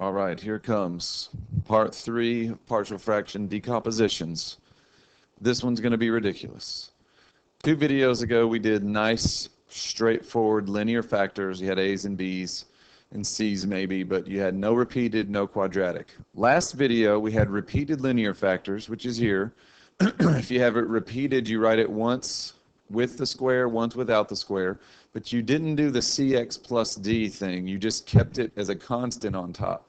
All right, here comes part 3, partial fraction decompositions. This one's going to be ridiculous. 2 videos ago, we did nice, straightforward linear factors. You had A's and B's and C's maybe, but you had no repeated, no quadratic. Last video, we had repeated linear factors, which is here. If you have it repeated, you write it once with the square, once without the square, but you didn't do the cx plus d thing. You just kept it as a constant on top.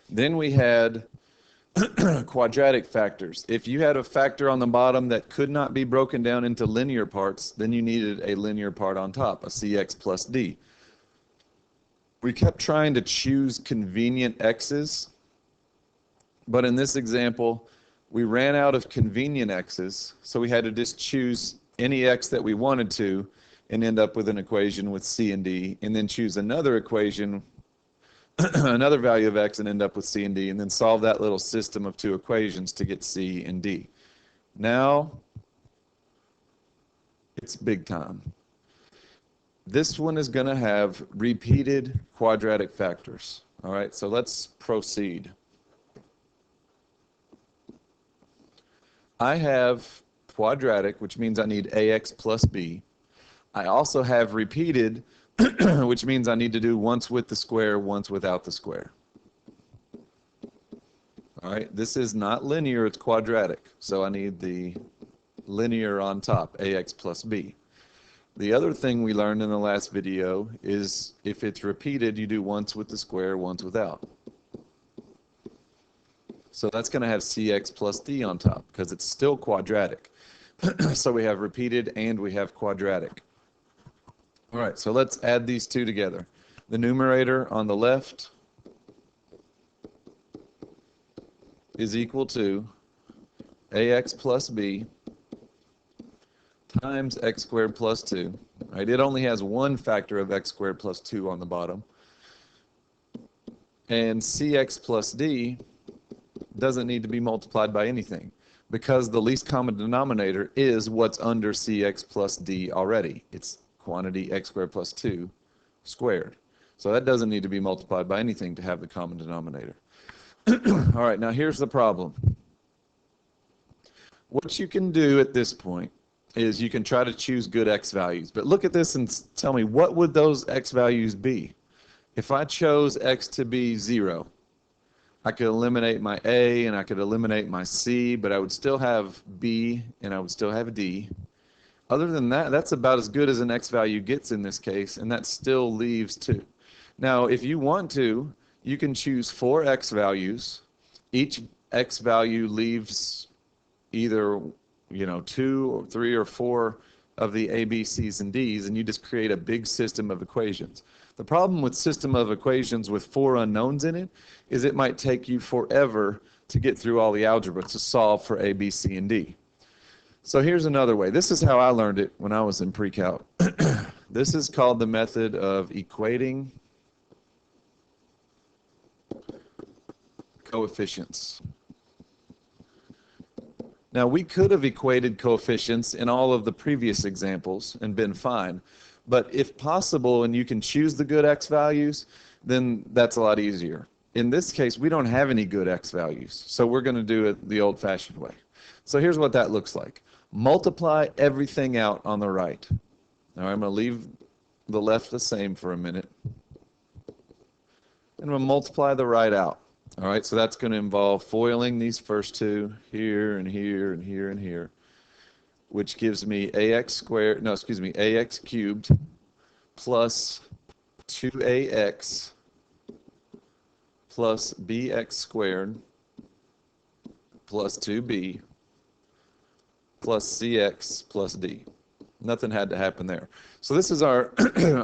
Then we had quadratic factors. If you had a factor on the bottom that could not be broken down into linear parts, then you needed a linear part on top, a cx plus d. We kept trying to choose convenient x's, but in this example, we ran out of convenient x's, so we had to just choose any x that we wanted to and end up with an equation with c and d, and then choose another equation, another value of x, and end up with c and d, and then solve that little system of 2 equations to get c and d. Now, it's big time. This one is going to have repeated quadratic factors. All right, so let's proceed. I have quadratic, which means I need ax plus b. I also have repeated, which means I need to do once with the square, once without the square. All right, this is not linear, it's quadratic. So I need the linear on top, ax plus b. The other thing we learned in the last video is if it's repeated, you do once with the square, once without. So that's going to have cx plus d on top because it's still quadratic. So we have repeated and we have quadratic. All right, so let's add these two together. The numerator on the left is equal to ax plus b times x squared plus 2. Right? It only has one factor of x squared plus 2 on the bottom. And cx plus d doesn't need to be multiplied by anything because the least common denominator is what's under cx plus d already. It's quantity x squared plus 2 squared. So that doesn't need to be multiplied by anything to have the common denominator. All right, now here's the problem. What you can do at this point is you can try to choose good x values. But look at this and tell me, what would those x values be? If I chose x to be 0, I could eliminate my a and I could eliminate my c, but I would still have b and I would still have d. Other than that, that's about as good as an x value gets in this case, and that still leaves 2. Now, if you want to, you can choose 4 x values. Each x value leaves either 2 or 3 or 4 of the a, b, c's, and d's, and you just create a big system of equations. The problem with system of equations with 4 unknowns in it is it might take you forever to get through all the algebra to solve for a, b, c, and d. So here's another way. This is how I learned it when I was in pre-calc. This is called the method of equating coefficients. Now, we could have equated coefficients in all of the previous examples and been fine. But if possible, and you can choose the good x values, then that's a lot easier. In this case, we don't have any good x values, so we're going to do it the old-fashioned way. So here's what that looks like. Multiply everything out on the right. Now, I'm going to leave the left the same for a minute. And I'm going to multiply the right out. All right, so that's going to involve foiling these first two here and here and here and here, which gives me ax cubed plus 2ax plus bx squared plus 2b plus cx plus d. Nothing had to happen there. So this is our,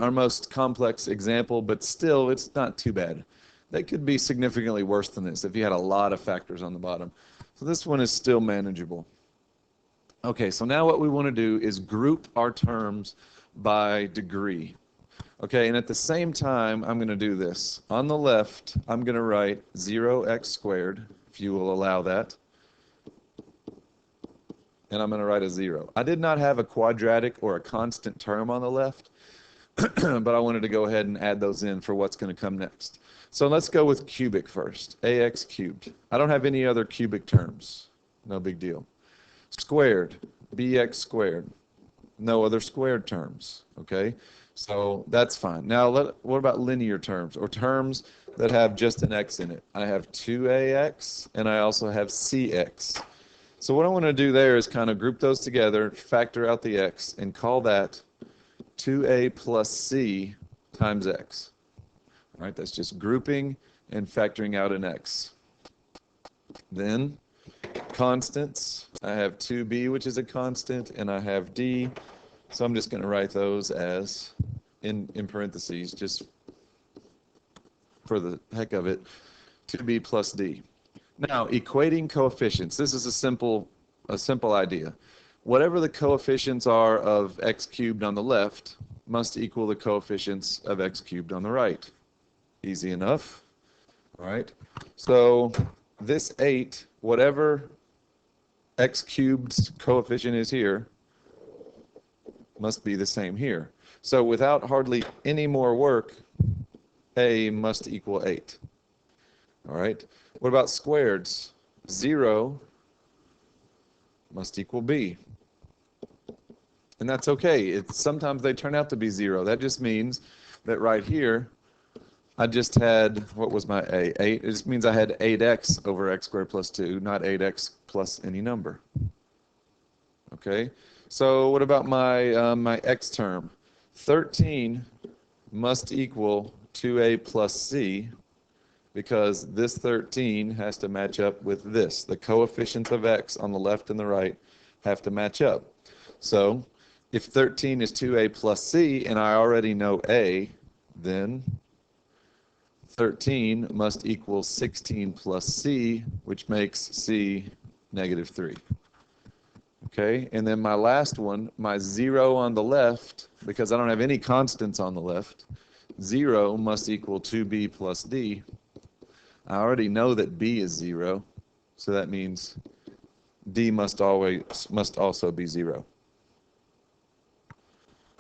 our most complex example, but still it's not too bad. That could be significantly worse than this if you had a lot of factors on the bottom. So this one is still manageable. Okay, so now what we want to do is group our terms by degree. Okay, and at the same time, I'm going to do this. On the left, I'm going to write 0x squared, if you will allow that. And I'm going to write a 0. I did not have a quadratic or a constant term on the left, but I wanted to go ahead and add those in for what's going to come next. So let's go with cubic first, ax cubed. I don't have any other cubic terms. No big deal. Squared, bx squared. No other squared terms, okay? So that's fine. Now, what about linear terms, or terms that have just an x in it? I have 2ax, and I also have cx. So what I want to do there is kind of group those together, factor out the x, and call that 2a plus c times x. All right, that's just grouping and factoring out an x. Then constants, I have 2b, which is a constant, and I have d. So I'm just going to write those as in parentheses, just for the heck of it, 2b plus d. Now, equating coefficients. This is a simple idea. Whatever the coefficients are of x cubed on the left must equal the coefficients of x cubed on the right. Easy enough. All right. So this 8, whatever x cubed's coefficient is here, must be the same here. So without hardly any more work, a must equal 8. All right. What about squareds? 0 must equal b. And that's okay. Sometimes they turn out to be 0. That just means that right here, I just had, what was my a? 8. It just means I had 8x over x squared plus 2, not 8x plus any number. Okay? So what about my, my x term? 13 must equal 2a plus c, because this 13 has to match up with this. The coefficients of x on the left and the right have to match up. So if 13 is 2a plus c, and I already know a, then 13 must equal 16 plus c, which makes c -3. Okay, and then my last one, my 0 on the left, because I don't have any constants on the left, 0 must equal 2b plus d. I already know that b is 0, so that means d must also be 0.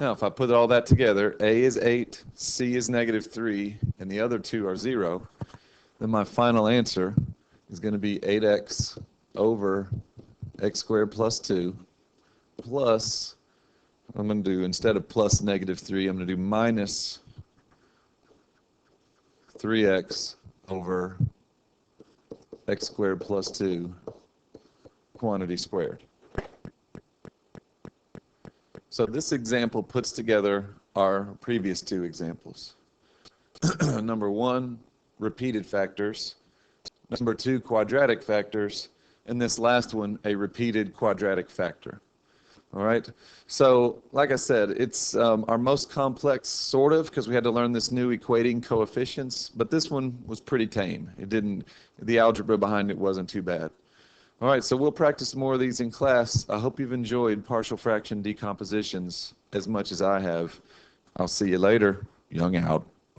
Now, if I put all that together, a is 8, c is -3, and the other two are 0, then my final answer is going to be 8x over x squared plus 2 plus, I'm going to do, instead of plus -3, I'm going to do minus 3x over x squared plus 2 quantity squared. So this example puts together our previous two examples. Number 1, repeated factors. Number 2, quadratic factors. And this last one, a repeated quadratic factor. All right. So like I said, it's our most complex, sort of, because we had to learn this new equating coefficients. But this one was pretty tame. The algebra behind it wasn't too bad. All right, so we'll practice more of these in class. I hope you've enjoyed partial fraction decompositions as much as I have. I'll see you later. Young out.